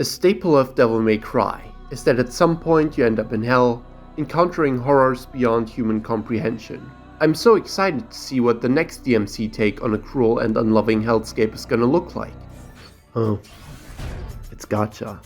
A staple of Devil May Cry is that at some point you end up in hell, encountering horrors beyond human comprehension. I'm so excited to see what the next DMC take on a cruel and unloving hellscape is gonna look like. Oh, it's gacha.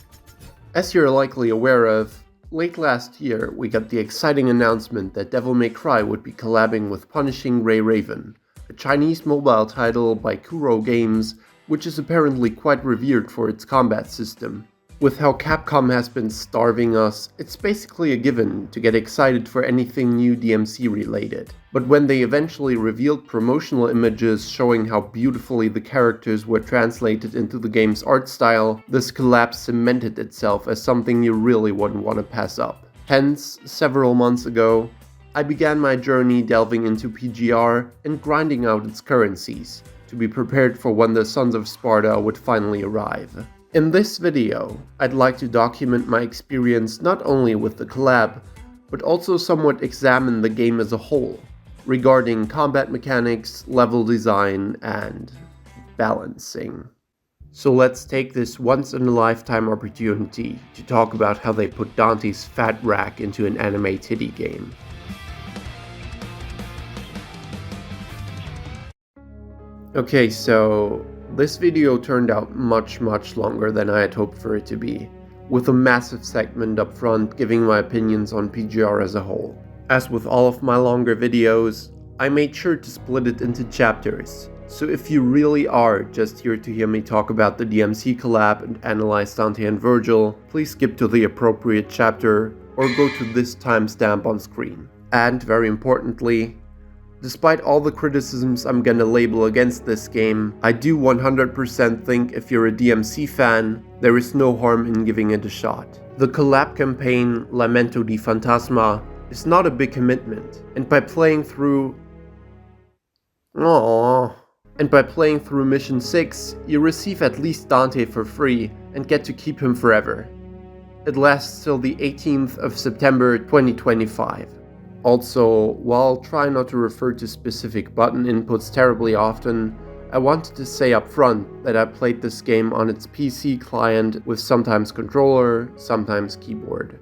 As you're likely aware of, late last year we got the exciting announcement that Devil May Cry would be collabing with Punishing Gray Raven, a Chinese mobile title by Kuro Games, which is apparently quite revered for its combat system. With how Capcom has been starving us, it's basically a given to get excited for anything new DMC related. But when they eventually revealed promotional images showing how beautifully the characters were translated into the game's art style, this collab cemented itself as something you really wouldn't want to pass up. Hence, several months ago, I began my journey delving into PGR and grinding out its currencies, to be prepared for when the Sons of Sparta would finally arrive. In this video, I'd like to document my experience not only with the collab, but also somewhat examine the game as a whole, regarding combat mechanics, level design, and balancing. So let's take this once-in-a-lifetime opportunity to talk about how they put Dante's fat rack into an anime titty game. Okay, so this video turned out much longer than I had hoped for it to be, with a massive segment up front giving my opinions on PGR as a whole. As with all of my longer videos, I made sure to split it into chapters, so if you really are just here to hear me talk about the DMC collab and analyze Dante and Vergil, please skip to the appropriate chapter or go to this timestamp on screen. And very importantly, despite all the criticisms I'm gonna label against this game, I do 100% think if you're a DMC fan, there is no harm in giving it a shot. The collab campaign, Lamento di Fantasma, is not a big commitment, and by playing through Mission 6, you receive at least Dante for free and get to keep him forever. It lasts till the 18th of September 2025. Also, while trying not to refer to specific button inputs terribly often, I wanted to say up front that I played this game on its PC client with sometimes controller, sometimes keyboard.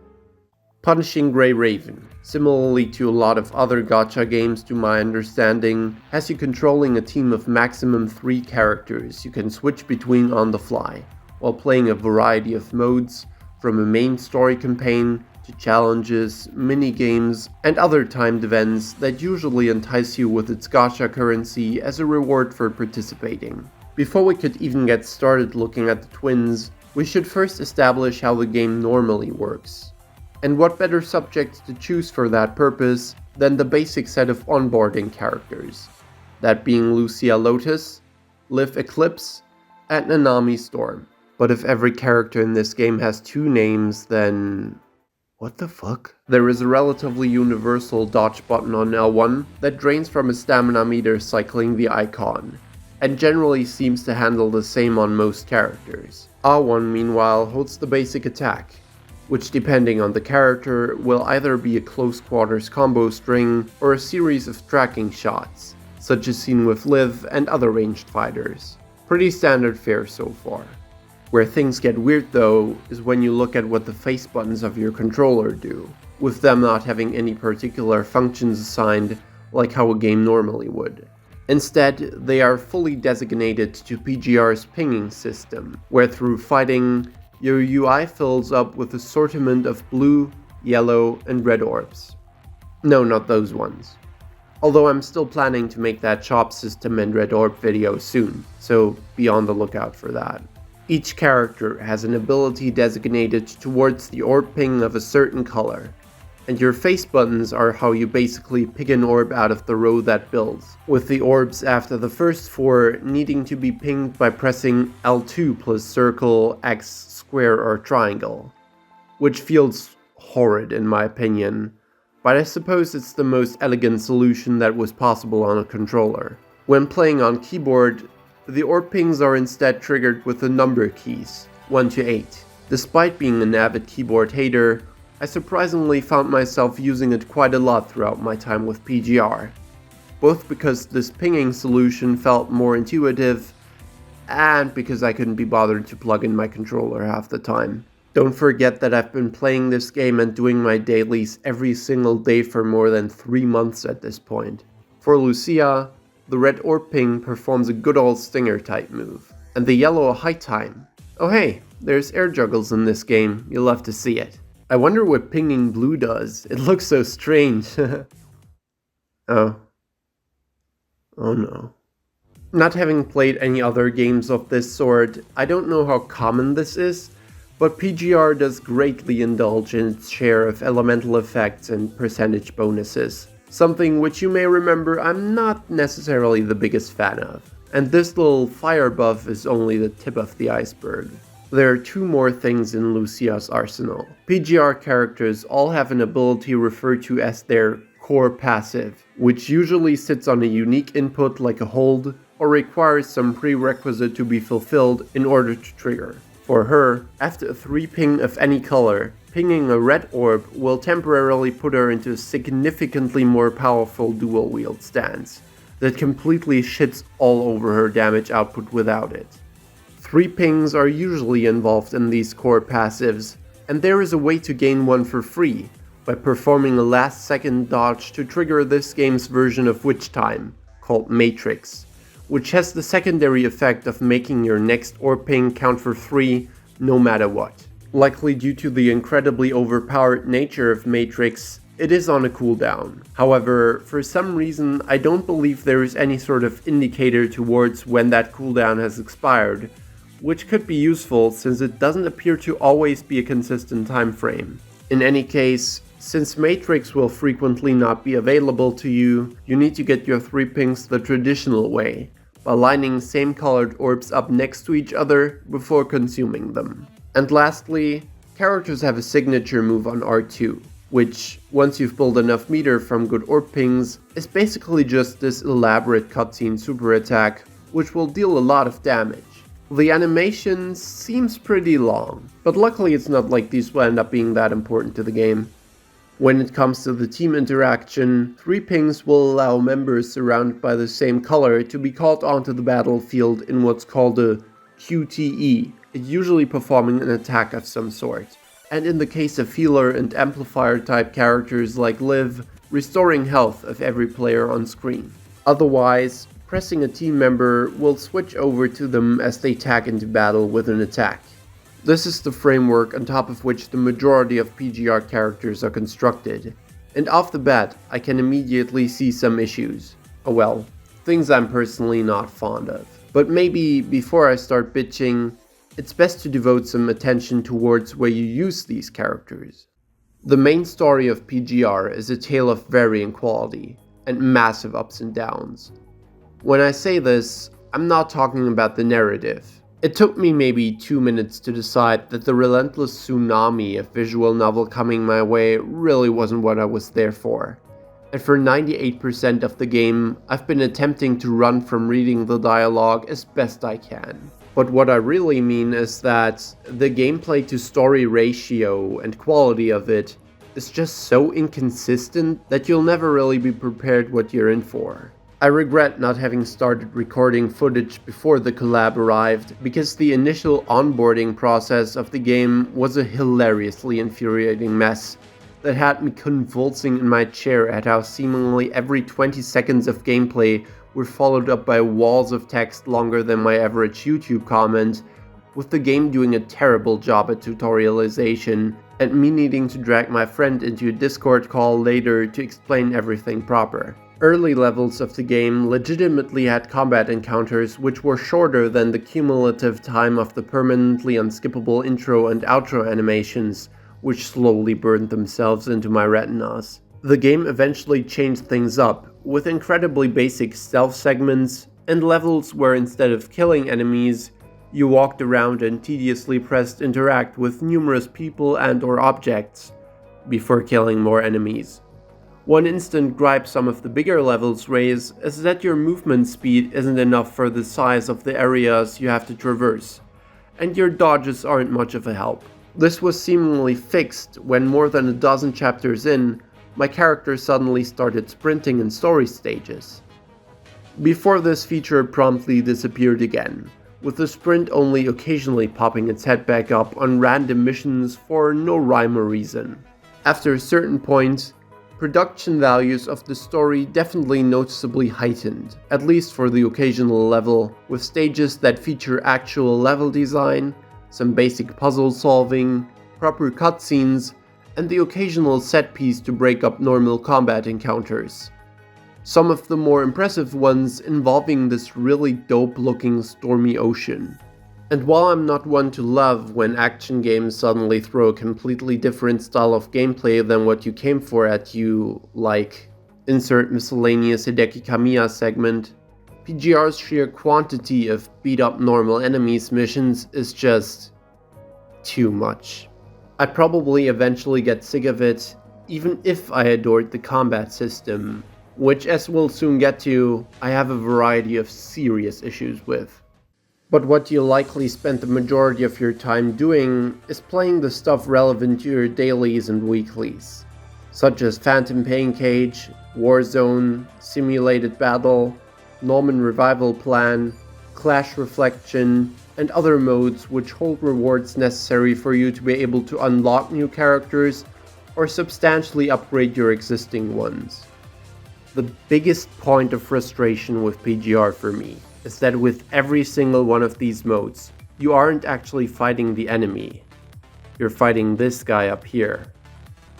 Punishing Gray Raven, similarly to a lot of other gacha games to my understanding, has you controlling a team of maximum 3 characters you can switch between on the fly, while playing a variety of modes, from a main story campaign to challenges, mini-games, and other timed events that usually entice you with its gacha currency as a reward for participating. Before we could even get started looking at the twins, we should first establish how the game normally works. And what better subjects to choose for that purpose than the basic set of onboarding characters, that being Lucia Lotus, Liv Eclipse, and Nanami Storm. But if every character in this game has 2 names, then what the fuck? There is a relatively universal dodge button on L1 that drains from a stamina meter cycling the icon, and generally seems to handle the same on most characters. R1 meanwhile holds the basic attack, which depending on the character will either be a close quarters combo string or a series of tracking shots, such as seen with Liv and other ranged fighters. Pretty standard fare so far. Where things get weird though is when you look at what the face buttons of your controller do, with them not having any particular functions assigned like how a game normally would. Instead, they are fully designated to PGR's pinging system, where through fighting, your UI fills up with an assortment of blue, yellow, and red orbs. No, not those ones. Although I'm still planning to make that chop system and red orb video soon, so be on the lookout for that. Each character has an ability designated towards the orb ping of a certain color, and your face buttons are how you basically pick an orb out of the row that builds, with the orbs after the first 4 needing to be pinged by pressing L2 plus circle, X, square, or triangle, which feels horrid in my opinion, but I suppose it's the most elegant solution that was possible on a controller. When playing on keyboard, the orb pings are instead triggered with the number keys, 1 to 8. Despite being an avid keyboard hater, I surprisingly found myself using it quite a lot throughout my time with PGR, both because this pinging solution felt more intuitive and because I couldn't be bothered to plug in my controller half the time. Don't forget that I've been playing this game and doing my dailies every single day for more than 3 months at this point. For Lucia, the red orb ping performs a good old stinger type move, and the yellow a high time. Oh hey, there's air juggles in this game, you'll love to see it. I wonder what pinging blue does, it looks so strange. Oh no. Not having played any other games of this sort, I don't know how common this is, but PGR does greatly indulge in its share of elemental effects and percentage bonuses, something which you may remember I'm not necessarily the biggest fan of. And this little fire buff is only the tip of the iceberg. There are 2 more things in Lucia's arsenal. PGR characters all have an ability referred to as their core passive, which usually sits on a unique input like a hold, or requires some prerequisite to be fulfilled in order to trigger. For her, after a 3 ping of any color, pinging a red orb will temporarily put her into a significantly more powerful dual wield stance that completely shits all over her damage output without it. 3 pings are usually involved in these core passives, and there is a way to gain one for free, by performing a last second dodge to trigger this game's version of Witch Time, called Matrix, which has the secondary effect of making your next orb ping count for 3 no matter what. Likely due to the incredibly overpowered nature of Matrix, it is on a cooldown. However, for some reason I don't believe there is any sort of indicator towards when that cooldown has expired, which could be useful since it doesn't appear to always be a consistent time frame. In any case, since Matrix will frequently not be available to you, you need to get your 3 pings the traditional way, by lining same colored orbs up next to each other before consuming them. And lastly, characters have a signature move on R2, which, once you've built enough meter from good orb pings, is basically just this elaborate cutscene super attack, which will deal a lot of damage. The animation seems pretty long, but luckily it's not like these will end up being that important to the game. When it comes to the team interaction, 3 pings will allow members surrounded by the same color to be called onto the battlefield in what's called a QTE, usually performing an attack of some sort. And in the case of healer and amplifier type characters like Liv, restoring health of every player on screen. Otherwise, pressing a team member will switch over to them as they tag into battle with an attack. This is the framework on top of which the majority of PGR characters are constructed, and off the bat I can immediately see some issues. Oh well, things I'm personally not fond of. But maybe before I start bitching, it's best to devote some attention towards where you use these characters. The main story of PGR is a tale of varying quality, and massive ups and downs. When I say this, I'm not talking about the narrative. It took me maybe 2 minutes to decide that the relentless tsunami of visual novel coming my way really wasn't what I was there for. And for 98% of the game, I've been attempting to run from reading the dialogue as best I can. But what I really mean is that the gameplay to story ratio and quality of it is just so inconsistent that you'll never really be prepared what you're in for. I regret not having started recording footage before the collab arrived, because the initial onboarding process of the game was a hilariously infuriating mess that had me convulsing in my chair at how seemingly every 20 seconds of gameplay were followed up by walls of text longer than my average YouTube comment, with the game doing a terrible job at tutorialization, and me needing to drag my friend into a Discord call later to explain everything proper. Early levels of the game legitimately had combat encounters which were shorter than the cumulative time of the permanently unskippable intro and outro animations, which slowly burned themselves into my retinas. The game eventually changed things up, with incredibly basic stealth segments, and levels where instead of killing enemies, you walked around and tediously pressed interact with numerous people and or objects, before killing more enemies. One instant gripe some of the bigger levels raise is that your movement speed isn't enough for the size of the areas you have to traverse, and your dodges aren't much of a help. This was seemingly fixed when more than a dozen chapters in, my character suddenly started sprinting in story stages. Before this feature promptly disappeared again, with the sprint only occasionally popping its head back up on random missions for no rhyme or reason. After a certain point, production values of the story definitely noticeably heightened, at least for the occasional level, with stages that feature actual level design, some basic puzzle solving, proper cutscenes, and the occasional set piece to break up normal combat encounters. Some of the more impressive ones involving this really dope looking stormy ocean. And while I'm not one to love when action games suddenly throw a completely different style of gameplay than what you came for at you, like insert miscellaneous Hideki Kamiya segment, PGR's sheer quantity of beat up normal enemies missions is just too much. I'd probably eventually get sick of it, even if I adored the combat system, which, as we'll soon get to, I have a variety of serious issues with. But what you'll likely spend the majority of your time doing is playing the stuff relevant to your dailies and weeklies, such as Phantom Pain Cage, Warzone, Simulated Battle, Norman Revival Plan, Clash Reflection, and other modes which hold rewards necessary for you to be able to unlock new characters or substantially upgrade your existing ones. The biggest point of frustration with PGR for me is that with every single one of these modes, you aren't actually fighting the enemy. You're fighting this guy up here.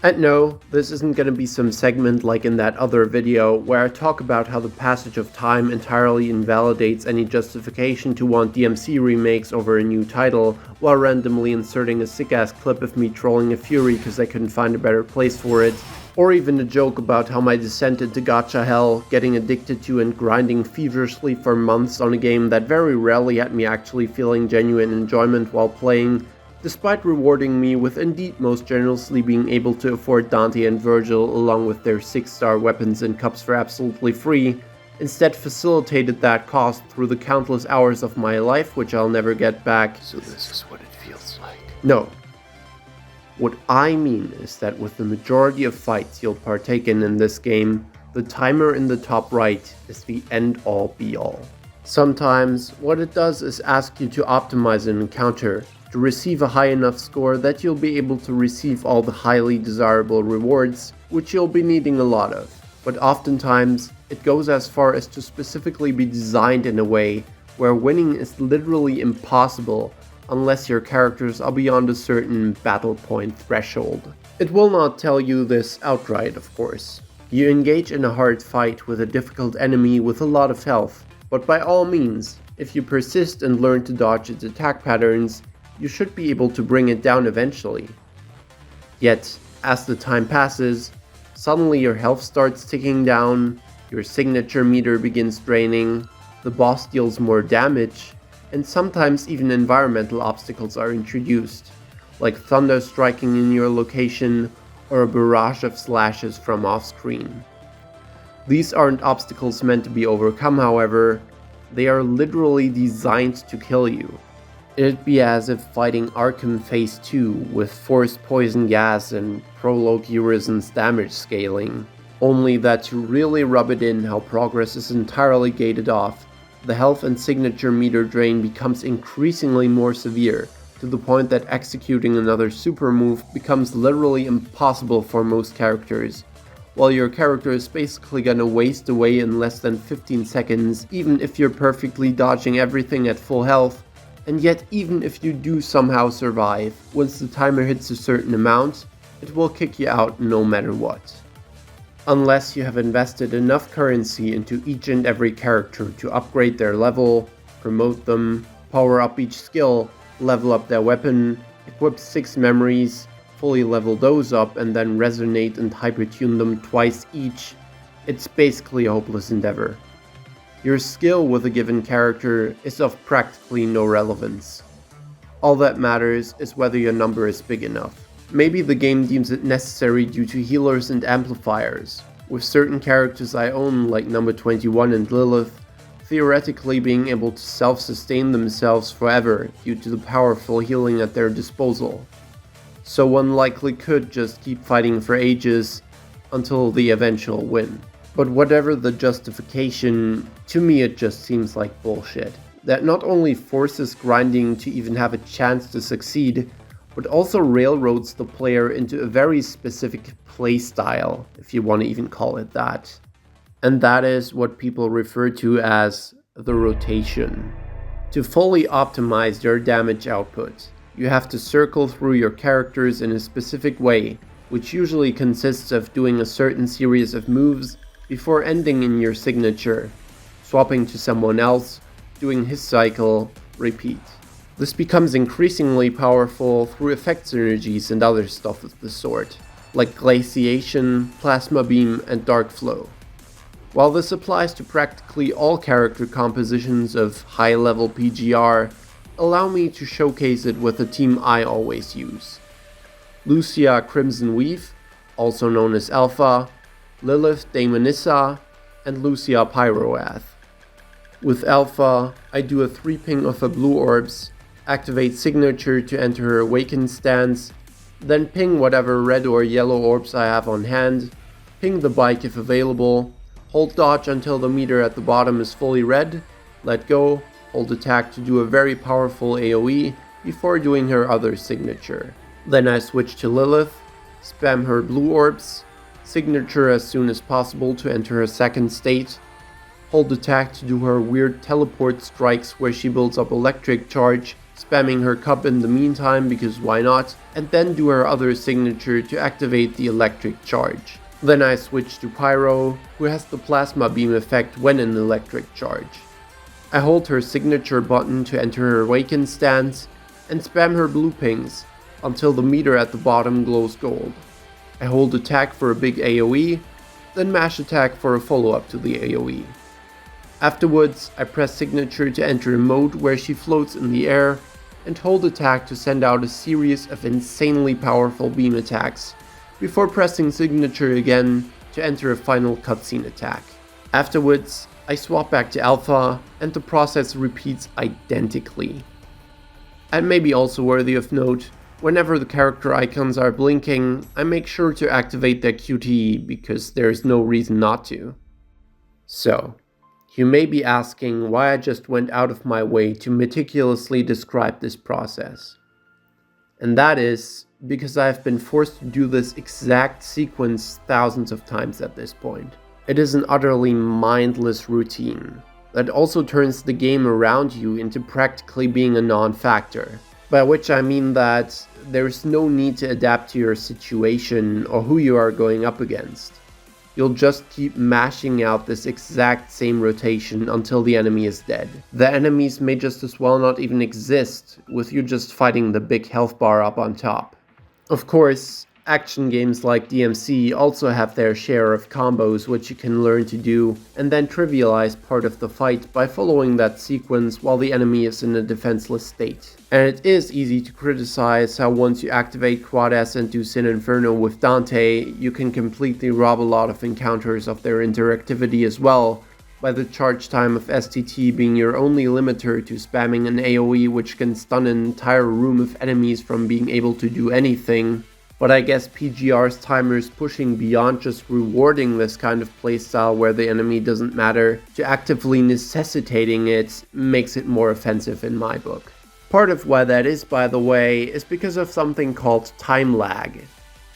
And no, this isn't gonna be some segment like in that other video where I talk about how the passage of time entirely invalidates any justification to want DMC remakes over a new title, while randomly inserting a sick-ass clip of me trolling a Fury because I couldn't find a better place for it, or even a joke about how my descent into gacha hell, getting addicted to and grinding feverishly for months on a game that very rarely had me actually feeling genuine enjoyment while playing, despite rewarding me with indeed most generously being able to afford Dante and Vergil along with their 6-star weapons and cups for absolutely free, instead facilitated that cost through the countless hours of my life which I'll never get back. So this is what it feels like. No. What I mean is that with the majority of fights you'll partake in this game, the timer in the top right is the end-all be-all. Sometimes, what it does is ask you to optimize an encounter to receive a high enough score that you'll be able to receive all the highly desirable rewards, which you'll be needing a lot of. But oftentimes, it goes as far as to specifically be designed in a way where winning is literally impossible unless your characters are beyond a certain battle point threshold. It will not tell you this outright, of course. You engage in a hard fight with a difficult enemy with a lot of health, but by all means, if you persist and learn to dodge its attack patterns, you should be able to bring it down eventually. Yet, as the time passes, suddenly your health starts ticking down, your signature meter begins draining, the boss deals more damage, and sometimes even environmental obstacles are introduced, like thunder striking in your location or a barrage of slashes from off-screen. These aren't obstacles meant to be overcome, however, they are literally designed to kill you. It'd be as if fighting Arkham Phase 2 with forced poison gas and prologue Urizen's damage scaling, only that to really rub it in how progress is entirely gated off, the health and signature meter drain becomes increasingly more severe, to the point that executing another super move becomes literally impossible for most characters, while your character is basically gonna waste away in less than 15 seconds even if you're perfectly dodging everything at full health. And yet, even if you do somehow survive, once the timer hits a certain amount, it will kick you out no matter what. Unless you have invested enough currency into each and every character to upgrade their level, promote them, power up each skill, level up their weapon, equip 6 memories, fully level those up, and then resonate and hypertune them twice each, it's basically a hopeless endeavor. Your skill with a given character is of practically no relevance. All that matters is whether your number is big enough. Maybe the game deems it necessary due to healers and amplifiers, with certain characters I own like number 21 and Lilith theoretically being able to self-sustain themselves forever due to the powerful healing at their disposal. So one likely could just keep fighting for ages until the eventual win. But whatever the justification, to me it just seems like bullshit. that not only forces grinding to even have a chance to succeed, but also railroads the player into a very specific playstyle, if you want to even call it that. And that is what people refer to as the rotation. To fully optimize their damage output, you have to circle through your characters in a specific way, which usually consists of doing a certain series of moves before ending in your signature, swapping to someone else, doing his cycle, repeat. This becomes increasingly powerful through effect synergies and other stuff of the sort, like glaciation, plasma beam, and dark flow. While this applies to practically all character compositions of high-level PGR, allow me to showcase it with a team I always use. Lucia Crimson Weave, also known as Alpha, Lilith Daemonissa, and Lucia Pyroath. With Alpha, I do a 3-ping of her blue orbs, activate signature to enter her awakened stance, then ping whatever red or yellow orbs I have on hand, ping the bike if available, hold dodge until the meter at the bottom is fully red, let go, hold attack to do a very powerful AoE before doing her other signature. Then I switch to Lilith, spam her blue orbs, signature as soon as possible to enter her second state, hold attack to do her weird teleport strikes where she builds up electric charge, spamming her cup in the meantime because why not, and then do her other signature to activate the electric charge. Then I switch to Pyro, who has the plasma beam effect when in electric charge. I hold her signature button to enter her awakened stance, and spam her blue pings until the meter at the bottom glows gold. I hold attack for a big AoE, then mash attack for a follow-up to the AoE. Afterwards, I press signature to enter a mode where she floats in the air, and hold attack to send out a series of insanely powerful beam attacks, before pressing signature again to enter a final cutscene attack. Afterwards, I swap back to Alpha, and the process repeats identically. And maybe also worthy of note, whenever the character icons are blinking, I make sure to activate their QTE because there's no reason not to. So, you may be asking why I just went out of my way to meticulously describe this process. And that is because I've been forced to do this exact sequence thousands of times at this point. It is an utterly mindless routine that also turns the game around you into practically being a non-factor. By which I mean that there's no need to adapt to your situation or who you are going up against. You'll just keep mashing out this exact same rotation until the enemy is dead. The enemies may just as well not even exist, with you just fighting the big health bar up on top. Of course, action games like DMC also have their share of combos which you can learn to do, and then trivialize part of the fight by following that sequence while the enemy is in a defenseless state. And it is easy to criticize how once you activate Quad S and do Sin Inferno with Dante, you can completely rob a lot of encounters of their interactivity as well, by the charge time of STT being your only limiter to spamming an AoE which can stun an entire room of enemies from being able to do anything. But I guess PGR's timers pushing beyond just rewarding this kind of playstyle where the enemy doesn't matter to actively necessitating it makes it more offensive in my book. Part of why that is, by the way, is because of something called time lag.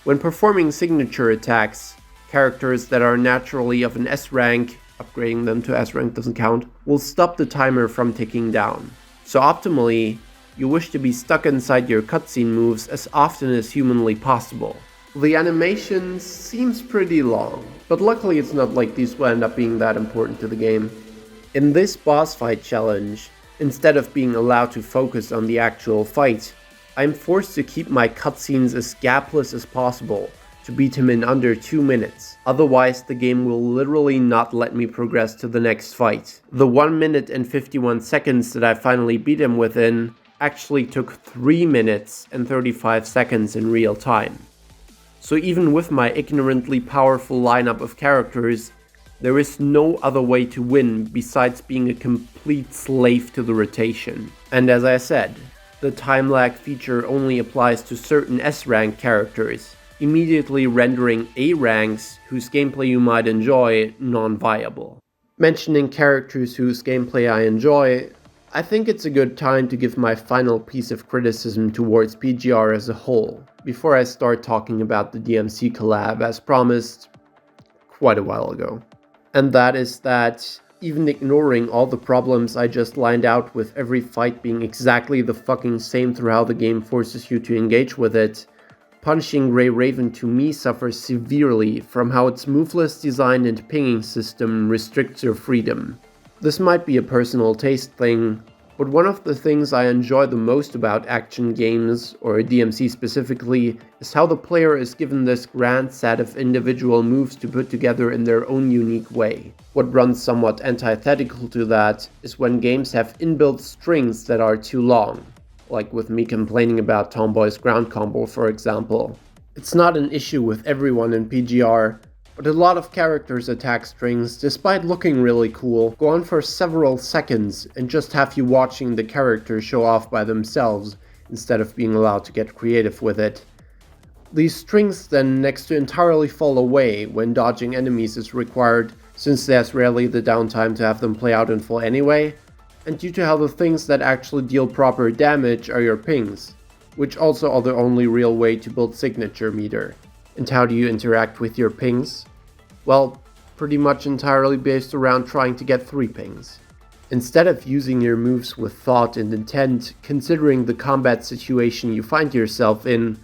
When performing signature attacks, characters that are naturally of an S rank, upgrading them to S rank doesn't count, will stop the timer from ticking down. So optimally, you wish to be stuck inside your cutscene moves as often as humanly possible. The animation seems pretty long, but luckily it's not like these will end up being that important to the game. In this boss fight challenge, instead of being allowed to focus on the actual fight, I'm forced to keep my cutscenes as gapless as possible to beat him in under 2 minutes. Otherwise, the game will literally not let me progress to the next fight. The 1 minute and 51 seconds that I finally beat him within actually took 3 minutes and 35 seconds in real time. So even with my ignorantly powerful lineup of characters, there is no other way to win besides being a complete slave to the rotation. And as I said, the time lag feature only applies to certain S-rank characters, immediately rendering A ranks whose gameplay you might enjoy non-viable. Mentioning characters whose gameplay I enjoy, I think it's a good time to give my final piece of criticism towards PGR as a whole, before I start talking about the DMC collab as promised quite a while ago. And that is that, even ignoring all the problems I just lined out with every fight being exactly the fucking same through how the game forces you to engage with it, Punishing Grey Raven to me suffers severely from how its moveless design and pinging system restricts your freedom. This might be a personal taste thing, but one of the things I enjoy the most about action games, or DMC specifically, is how the player is given this grand set of individual moves to put together in their own unique way. What runs somewhat antithetical to that is when games have inbuilt strings that are too long, like with me complaining about Tomboy's ground combo for example. It's not an issue with everyone in PGR, but a lot of characters' attack strings, despite looking really cool, go on for several seconds and just have you watching the character show off by themselves instead of being allowed to get creative with it. These strings then next to entirely fall away when dodging enemies is required, since there's rarely the downtime to have them play out in full anyway, and due to how the things that actually deal proper damage are your pings, which also are the only real way to build signature meter. And how do you interact with your pings? Well, pretty much entirely based around trying to get 3 pings. Instead of using your moves with thought and intent, considering the combat situation you find yourself in,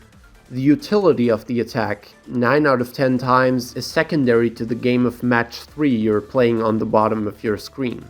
the utility of the attack, 9 out of 10 times, is secondary to the game of match 3 you're playing on the bottom of your screen.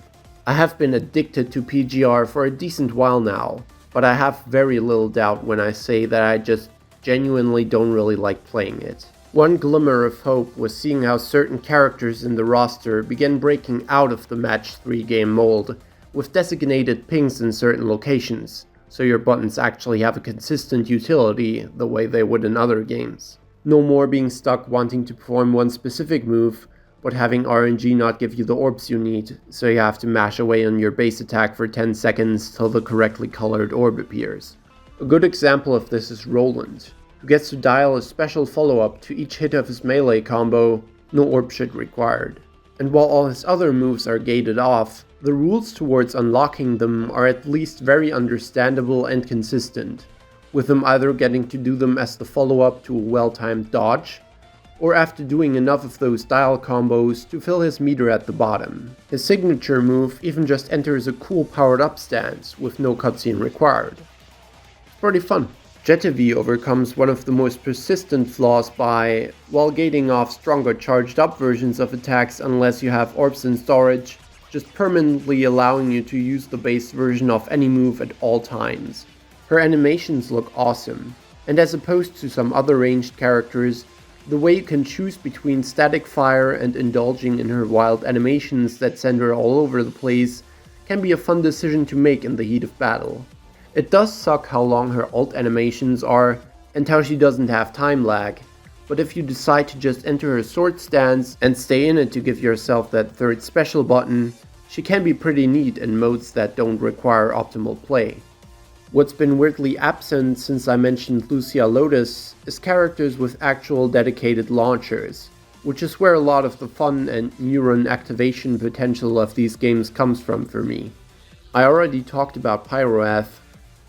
I have been addicted to PGR for a decent while now, but I have very little doubt when I say that I just genuinely don't really like playing it. One glimmer of hope was seeing how certain characters in the roster began breaking out of the match 3 game mold, with designated pings in certain locations, so your buttons actually have a consistent utility the way they would in other games. No more being stuck wanting to perform one specific move, but having RNG not give you the orbs you need, so you have to mash away on your base attack for 10 seconds till the correctly colored orb appears. A good example of this is Roland, who gets to dial a special follow-up to each hit of his melee combo, no orb shit required. And while all his other moves are gated off, the rules towards unlocking them are at least very understandable and consistent, with him either getting to do them as the follow-up to a well-timed dodge, or after doing enough of those dial combos to fill his meter at the bottom. His signature move even just enters a cool powered up stance with no cutscene required. Pretty fun. Jetavi overcomes one of the most persistent flaws by, while gating off stronger charged up versions of attacks unless you have orbs in storage, just permanently allowing you to use the base version of any move at all times. Her animations look awesome, and as opposed to some other ranged characters, the way you can choose between static fire and indulging in her wild animations that send her all over the place can be a fun decision to make in the heat of battle. It does suck how long her ult animations are and how she doesn't have time lag, but if you decide to just enter her sword stance and stay in it to give yourself that third special button, she can be pretty neat in modes that don't require optimal play. What's been weirdly absent since I mentioned Lucia Lotus is characters with actual dedicated launchers, which is where a lot of the fun and neuron activation potential of these games comes from for me. I already talked about Pyroath,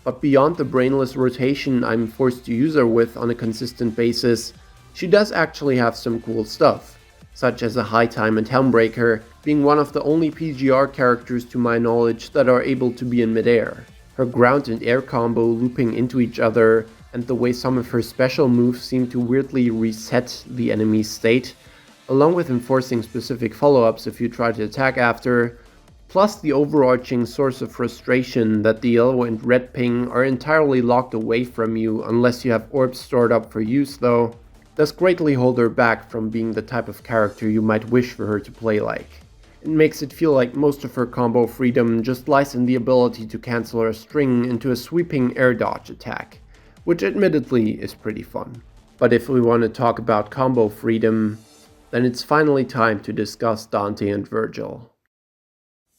but beyond the brainless rotation I'm forced to use her with on a consistent basis, she does actually have some cool stuff, such as a High Time and Helmbreaker being one of the only PGR characters to my knowledge that are able to be in midair. Her ground and air combo looping into each other, and the way some of her special moves seem to weirdly reset the enemy's state, along with enforcing specific follow-ups if you try to attack after, plus the overarching source of frustration that the yellow and red ping are entirely locked away from you unless you have orbs stored up for use though, does greatly hold her back from being the type of character you might wish for her to play like. It makes it feel like most of her combo freedom just lies in the ability to cancel her string into a sweeping air dodge attack, which admittedly is pretty fun. But if we want to talk about combo freedom, then it's finally time to discuss Dante and Vergil.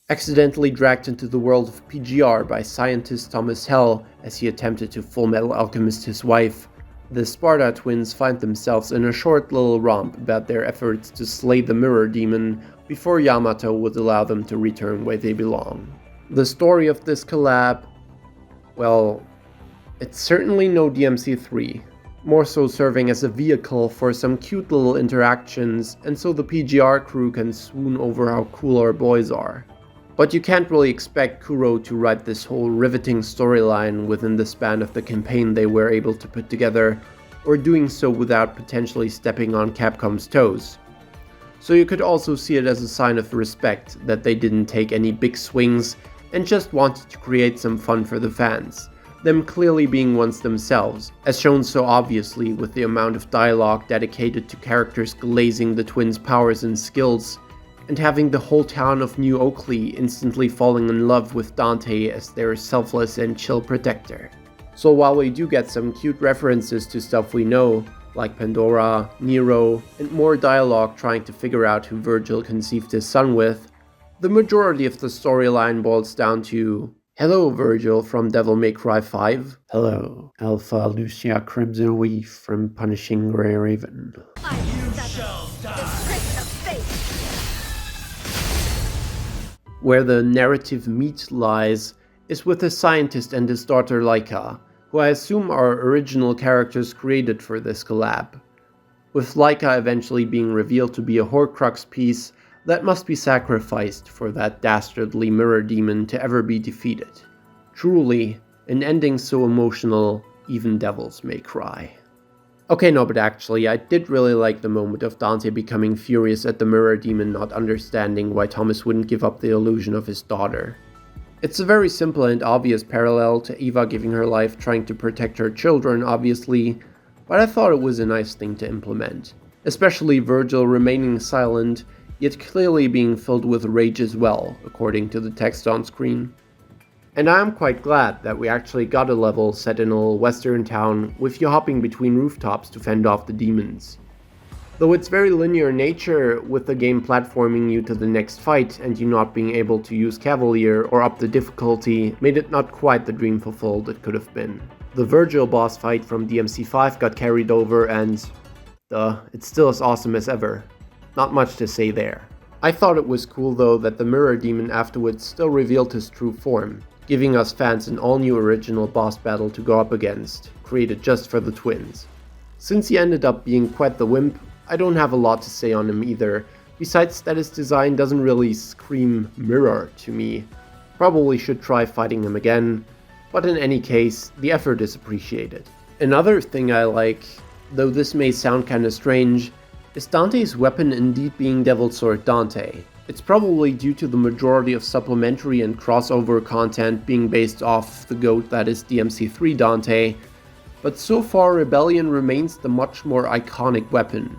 Accidentally dragged into the world of PGR by scientist Thomas Hell as he attempted to Fullmetal Alchemist his wife, the Sparta twins find themselves in a short little romp about their efforts to slay the Mirror Demon before Yamato would allow them to return where they belong. The story of this collab, well, it's certainly no DMC3, more so serving as a vehicle for some cute little interactions and so the PGR crew can swoon over how cool our boys are. But you can't really expect Kuro to write this whole riveting storyline within the span of the campaign they were able to put together, or doing so without potentially stepping on Capcom's toes. So you could also see it as a sign of respect that they didn't take any big swings and just wanted to create some fun for the fans, them clearly being ones themselves, as shown so obviously with the amount of dialogue dedicated to characters glazing the twins' powers and skills, and having the whole town of New Oakley instantly falling in love with Dante as their selfless and chill protector. So while we do get some cute references to stuff we know, like Pandora, Nero, and more dialogue trying to figure out who Vergil conceived his son with, the majority of the storyline boils down to, "Hello Vergil from Devil May Cry 5. Hello, Alpha Lucia Crimson Weave from Punishing Grey Raven." Where the narrative meat lies is with the scientist and his daughter Laika, who I assume are original characters created for this collab, with Laika eventually being revealed to be a Horcrux piece that must be sacrificed for that dastardly mirror demon to ever be defeated. Truly, an ending so emotional, even devils may cry. Okay, no, but actually, I did really like the moment of Dante becoming furious at the mirror demon not understanding why Thomas wouldn't give up the illusion of his daughter. It's a very simple and obvious parallel to Eva giving her life trying to protect her children, obviously, but I thought it was a nice thing to implement. Especially Vergil remaining silent, yet clearly being filled with rage as well, according to the text on screen. And I am quite glad that we actually got a level set in a little western town with you hopping between rooftops to fend off the demons. Though it's very linear in nature, with the game platforming you to the next fight and you not being able to use Cavalier or up the difficulty made it not quite the dream fulfilled it could have been. The Vergil boss fight from DMC5 got carried over and, it's still as awesome as ever. Not much to say there. I thought it was cool though that the mirror demon afterwards still revealed his true form, giving us fans an all-new original boss battle to go up against, created just for the twins. Since he ended up being quite the wimp, I don't have a lot to say on him either, besides that his design doesn't really scream mirror to me. Probably should try fighting him again, but in any case, the effort is appreciated. Another thing I like, though this may sound kinda strange, is Dante's weapon indeed being Devil Sword Dante. It's probably due to the majority of supplementary and crossover content being based off the GOAT that is DMC3 Dante, but so far Rebellion remains the much more iconic weapon,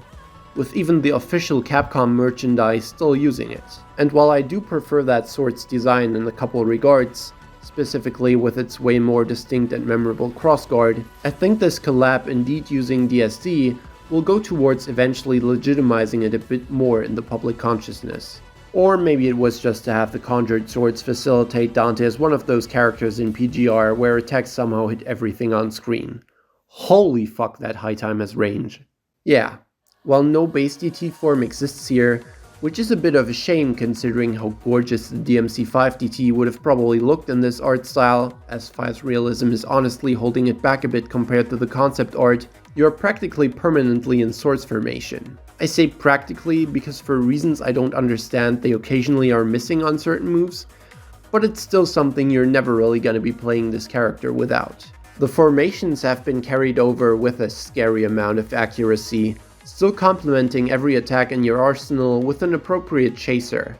with even the official Capcom merchandise still using it. And while I do prefer that sword's design in a couple regards, specifically with its way more distinct and memorable crossguard, I think this collab indeed using DSD will go towards eventually legitimizing it a bit more in the public consciousness. Or maybe it was just to have the conjured swords facilitate Dante as one of those characters in PGR where attacks somehow hit everything on screen. Holy fuck, that high time has range. Yeah, while no base DT form exists here, which is a bit of a shame considering how gorgeous the DMC5 DT would have probably looked in this art style, as 5's realism is honestly holding it back a bit compared to the concept art, you are practically permanently in swords formation. I say practically because for reasons I don't understand they occasionally are missing on certain moves, but it's still something you're never really gonna be playing this character without. The formations have been carried over with a scary amount of accuracy, still complementing every attack in your arsenal with an appropriate chaser.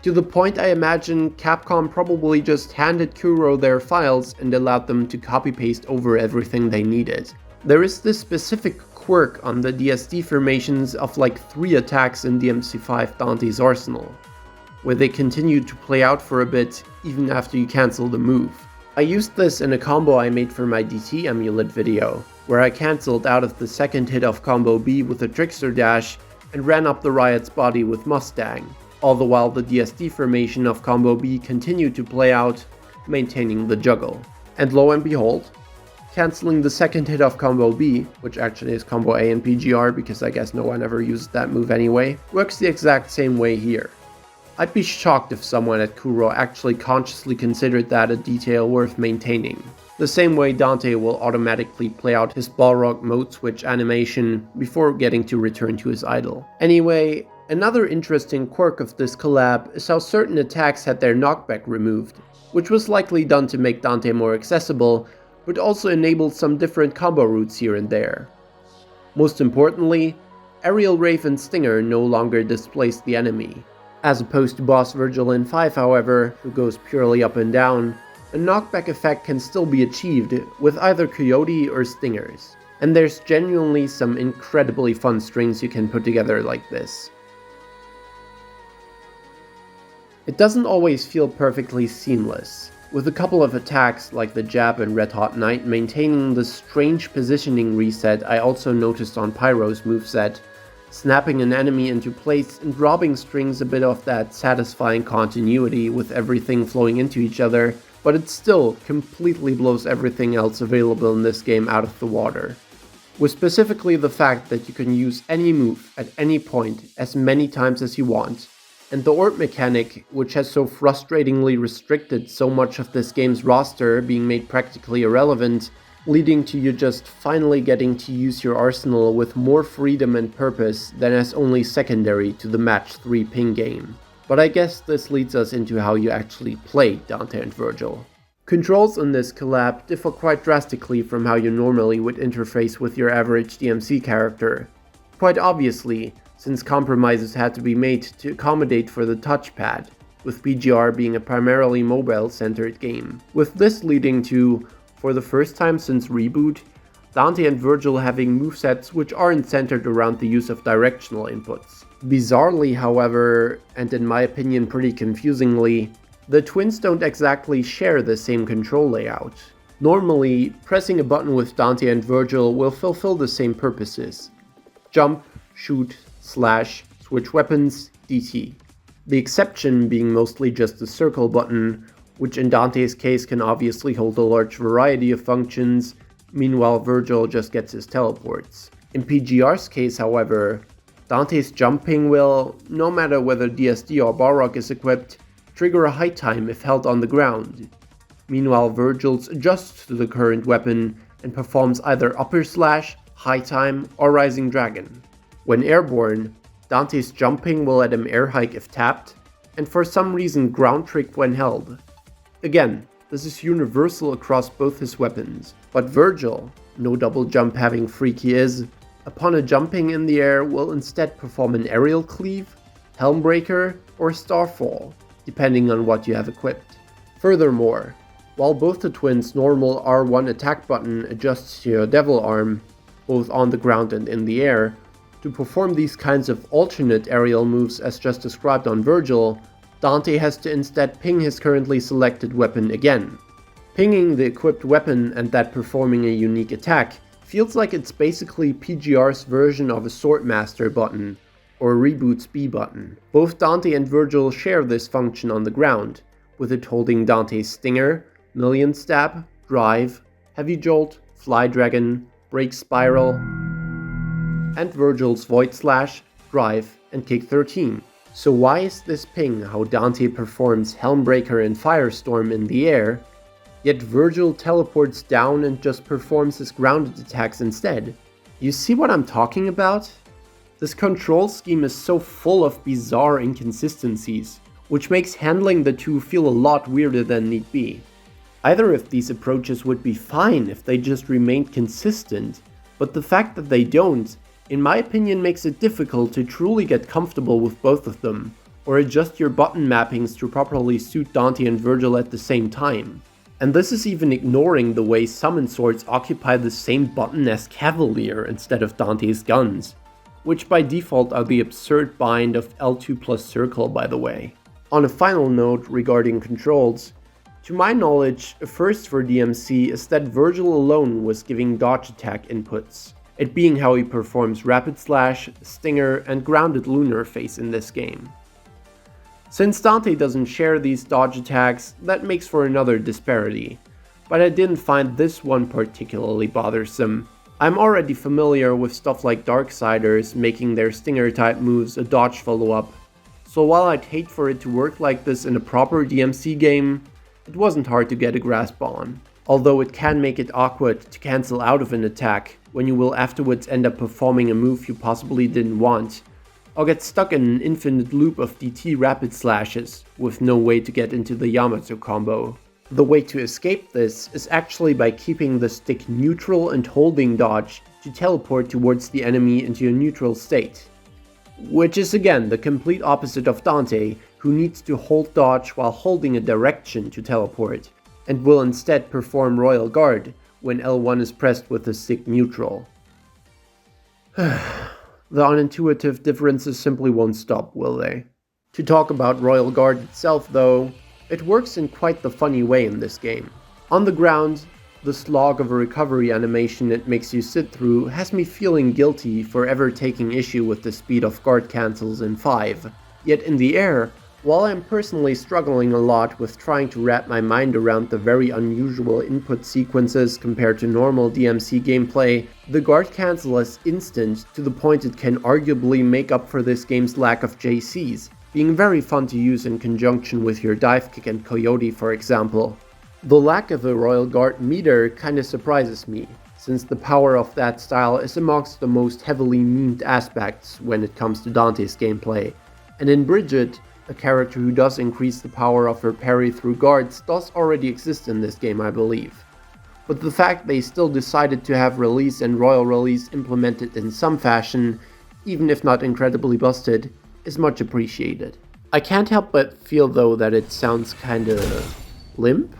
To the point I imagine Capcom probably just handed Kuro their files and allowed them to copy-paste over everything they needed. There is this specific quirk on the DSD formations of like 3 attacks in DMC5 Dante's arsenal, where they continue to play out for a bit even after you cancel the move. I used this in a combo I made for my DT Amulet video, where I cancelled out of the second hit of combo B with a Trickster Dash and ran up the Riot's body with Mustang, all the while the DSD formation of combo B continued to play out, maintaining the juggle. And lo and behold, cancelling the second hit of combo B, which actually is combo A in PGR because I guess no one ever uses that move anyway, works the exact same way here. I'd be shocked if someone at Kuro actually consciously considered that a detail worth maintaining. The same way Dante will automatically play out his Balrog mode switch animation before getting to return to his idol. Anyway, another interesting quirk of this collab is how certain attacks had their knockback removed, which was likely done to make Dante more accessible, but also enabled some different combo routes here and there. Most importantly, Aerial Rave and Stinger no longer displaced the enemy. As opposed to boss Vergil in 5, however, who goes purely up and down, a knockback effect can still be achieved with either Coyote or Stingers. And there's genuinely some incredibly fun strings you can put together like this. It doesn't always feel perfectly seamless, with a couple of attacks like the jab and Red Hot Knight maintaining the strange positioning reset I also noticed on Pyro's moveset, snapping an enemy into place and robbing strings a bit of that satisfying continuity with everything flowing into each other, but it still completely blows everything else available in this game out of the water. With specifically the fact that you can use any move at any point as many times as you want, and the orb mechanic, which has so frustratingly restricted so much of this game's roster being made practically irrelevant, leading to you just finally getting to use your arsenal with more freedom and purpose than as only secondary to the match 3 ping game. But I guess this leads us into how you actually play Dante and Vergil. Controls in this collab differ quite drastically from how you normally would interface with your average DMC character. Quite obviously, since compromises had to be made to accommodate for the touchpad, with BGR being a primarily mobile-centered game. With this leading to, for the first time since Reboot, Dante and Vergil having movesets which aren't centered around the use of directional inputs. Bizarrely, however, and in my opinion pretty confusingly, the twins don't exactly share the same control layout. Normally, pressing a button with Dante and Vergil will fulfill the same purposes: jump, shoot, slash, switch weapons, DT. The exception being mostly just the circle button, which in Dante's case can obviously hold a large variety of functions, meanwhile Vergil just gets his teleports. In PGR's case, however, Dante's jumping will, no matter whether DSD or Balrog is equipped, trigger a high time if held on the ground. Meanwhile Vergil's adjusts to the current weapon and performs either upper slash, high time, or rising dragon. When airborne, Dante's jumping will let him air hike if tapped, and for some reason ground trick when held. Again, this is universal across both his weapons, but Vergil, no double jump having freak he is, upon a jumping in the air will instead perform an aerial cleave, Helmbreaker, or Starfall, depending on what you have equipped. Furthermore, while both the twins' normal R1 attack button adjusts to your devil arm, both on the ground and in the air, to perform these kinds of alternate aerial moves as just described on Vergil, Dante has to instead ping his currently selected weapon again. Pinging the equipped weapon and that performing a unique attack feels like it's basically PGR's version of a Swordmaster button, or Reboot's B button. Both Dante and Vergil share this function on the ground, with it holding Dante's Stinger, Million Stab, Drive, Heavy Jolt, Fly Dragon, Break Spiral, and Vergil's Void Slash, Drive, and Kick 13. So why is this ping how Dante performs Helmbreaker and Firestorm in the air, yet Vergil teleports down and just performs his grounded attacks instead? You see what I'm talking about? This control scheme is so full of bizarre inconsistencies, which makes handling the two feel a lot weirder than need be. Either of these approaches would be fine if they just remained consistent, but the fact that they don't, in my opinion, makes it difficult to truly get comfortable with both of them, or adjust your button mappings to properly suit Dante and Vergil at the same time. And this is even ignoring the way summon swords occupy the same button as Cavalier instead of Dante's guns, which by default are the absurd bind of L2 plus circle, by the way. On a final note regarding controls, to my knowledge, a first for DMC is that Vergil alone was giving dodge attack inputs, it being how he performs Rapid Slash, Stinger, and Grounded Lunar Face in this game. Since Dante doesn't share these dodge attacks, that makes for another disparity, but I didn't find this one particularly bothersome. I'm already familiar with stuff like Darksiders making their Stinger type moves a dodge follow-up, so so while I'd hate for it to work like this in a proper DMC game, it wasn't hard to get a grasp on. Although it can make it awkward to cancel out of an attack when you will afterwards end up performing a move you possibly didn't want, or get stuck in an infinite loop of DT rapid slashes with no way to get into the Yamato combo. The way to escape this is actually by keeping the stick neutral and holding dodge to teleport towards the enemy into a neutral state. Which is again the complete opposite of Dante, who needs to hold dodge while holding a direction to teleport, and will instead perform Royal Guard when L1 is pressed with the stick neutral. The unintuitive differences simply won't stop, will they? To talk about Royal Guard itself though, it works in quite the funny way in this game. On the ground, the slog of a recovery animation it makes you sit through has me feeling guilty for ever taking issue with the speed of guard cancels in 5. Yet in the air, while I'm personally struggling a lot with trying to wrap my mind around the very unusual input sequences compared to normal DMC gameplay, the guard cancel is instant to the point it can arguably make up for this game's lack of JCs, being very fun to use in conjunction with your dive kick and coyote for example. The lack of a Royal Guard meter kinda surprises me, since the power of that style is amongst the most heavily memed aspects when it comes to Dante's gameplay, and in Bridget, a character who does increase the power of her parry through guards does already exist in this game I believe. But the fact they still decided to have release and royal release implemented in some fashion, even if not incredibly busted, is much appreciated. I can't help but feel though that it sounds kinda limp?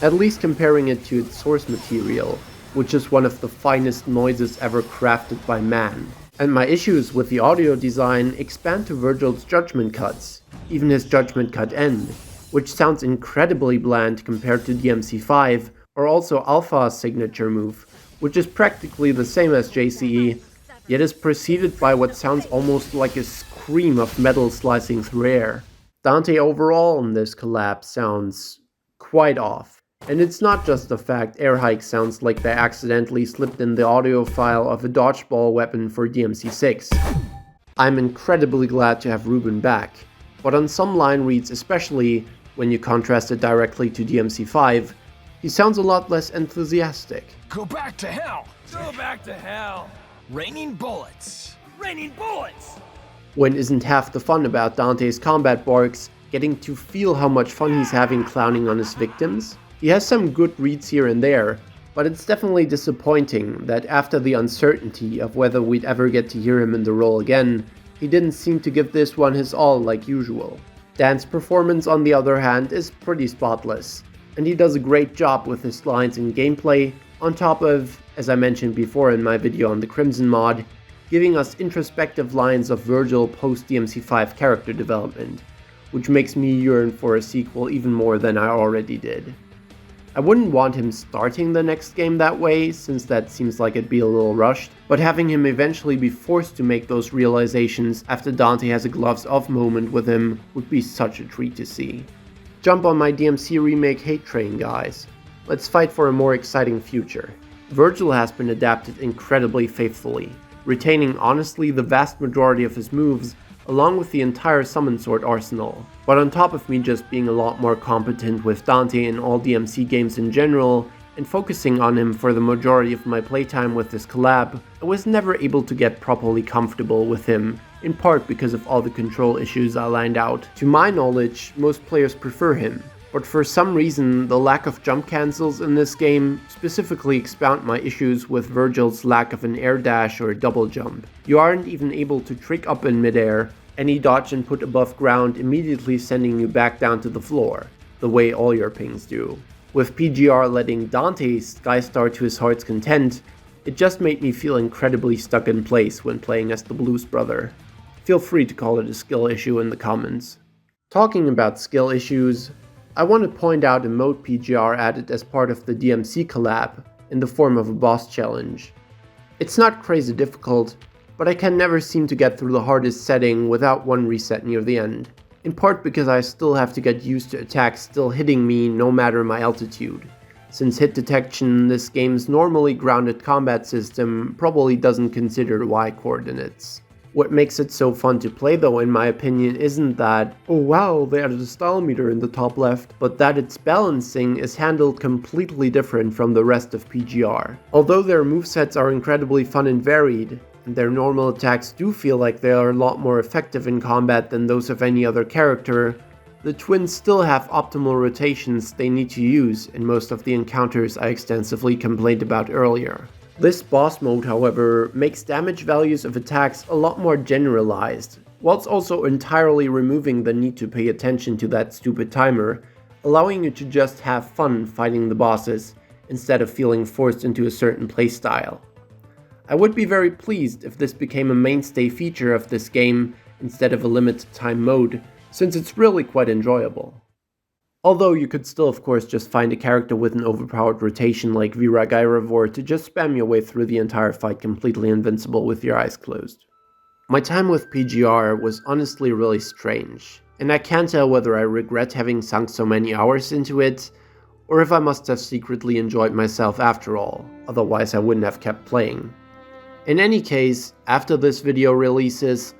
At least comparing it to its source material, which is one of the finest noises ever crafted by man. And my issues with the audio design expand to Vergil's judgment cuts, even his judgment cut end, which sounds incredibly bland compared to DMC5, or also Alpha's signature move, which is practically the same as JCE, yet is preceded by what sounds almost like a scream of metal slicing through air. Dante overall in this collab sounds quite off. And it's not just the fact Air Hike sounds like they accidentally slipped in the audio file of a dodgeball weapon for DMC6. I'm incredibly glad to have Ruben back, but on some line reads, especially when you contrast it directly to DMC5, he sounds a lot less enthusiastic. Go back to hell! Go back to hell! Raining bullets! Raining bullets! When isn't half the fun about Dante's combat barks getting to feel how much fun he's having clowning on his victims? He has some good reads here and there, but it's definitely disappointing that after the uncertainty of whether we'd ever get to hear him in the role again, he didn't seem to give this one his all like usual. Dan's performance on the other hand is pretty spotless, and he does a great job with his lines and gameplay, on top of, as I mentioned before in my video on the Crimson mod, giving us introspective lines of Vergil post-DMC5 character development, which makes me yearn for a sequel even more than I already did. I wouldn't want him starting the next game that way, since that seems like it'd be a little rushed, but having him eventually be forced to make those realizations after Dante has a gloves off moment with him would be such a treat to see. Jump on my DMC remake hate train, guys. Let's fight for a more exciting future. Vergil has been adapted incredibly faithfully, retaining honestly the vast majority of his moves, along with the entire summon sword arsenal. But on top of me just being a lot more competent with Dante in all DMC games in general, and focusing on him for the majority of my playtime with this collab, I was never able to get properly comfortable with him, in part because of all the control issues I lined out. To my knowledge, most players prefer him, but for some reason the lack of jump cancels in this game specifically expound my issues with Vergil's lack of an air dash or double jump. You aren't even able to trick up in midair, any dodge and put above ground immediately sending you back down to the floor, the way all your pings do. With PGR letting Dante skystar to his heart's content, it just made me feel incredibly stuck in place when playing as the Blues Brother. Feel free to call it a skill issue in the comments. Talking about skill issues, I want to point out a mode PGR added as part of the DMC collab, in the form of a boss challenge. It's not crazy difficult, but I can never seem to get through the hardest setting without one reset near the end, in part because I still have to get used to attacks still hitting me no matter my altitude, since hit detection in this game's normally grounded combat system probably doesn't consider Y coordinates. What makes it so fun to play though, in my opinion, isn't that, oh wow, they added a style meter in the top left, but that its balancing is handled completely different from the rest of PGR. Although their movesets are incredibly fun and varied, and their normal attacks do feel like they are a lot more effective in combat than those of any other character, the twins still have optimal rotations they need to use in most of the encounters I extensively complained about earlier. This boss mode, however, makes damage values of attacks a lot more generalized, whilst also entirely removing the need to pay attention to that stupid timer, allowing you to just have fun fighting the bosses, instead of feeling forced into a certain playstyle. I would be very pleased if this became a mainstay feature of this game instead of a limited time mode, since it's really quite enjoyable. Although you could still of course just find a character with an overpowered rotation like Viragairavor to just spam your way through the entire fight completely invincible with your eyes closed. My time with PGR was honestly really strange, and I can't tell whether I regret having sunk so many hours into it, or if I must have secretly enjoyed myself after all, otherwise I wouldn't have kept playing. In any case, after this video releases,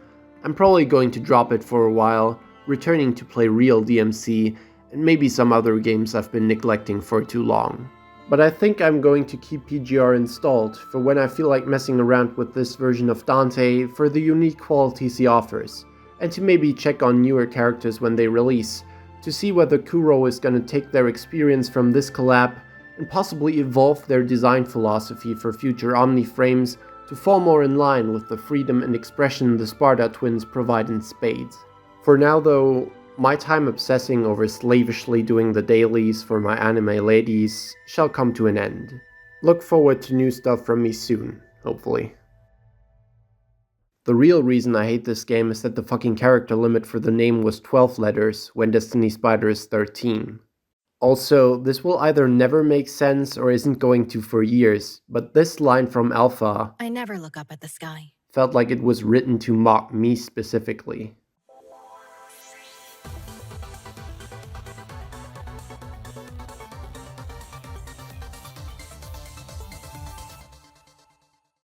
I'm probably going to drop it for a while, returning to play real DMC and maybe some other games I've been neglecting for too long. But I think I'm going to keep PGR installed for when I feel like messing around with this version of Dante for the unique qualities he offers, and to maybe check on newer characters when they release, to see whether Kuro is gonna take their experience from this collab and possibly evolve their design philosophy for future Omni frames to fall more in line with the freedom and expression the Sparta twins provide in spades. For now though, my time obsessing over slavishly doing the dailies for my anime ladies shall come to an end. Look forward to new stuff from me soon, hopefully. The real reason I hate this game is that the fucking character limit for the name was 12 letters when Destiny Spider is 13. Also, this will either never make sense or isn't going to for years, but this line from Alpha, I never look up at the sky. felt like it was written to mock me specifically.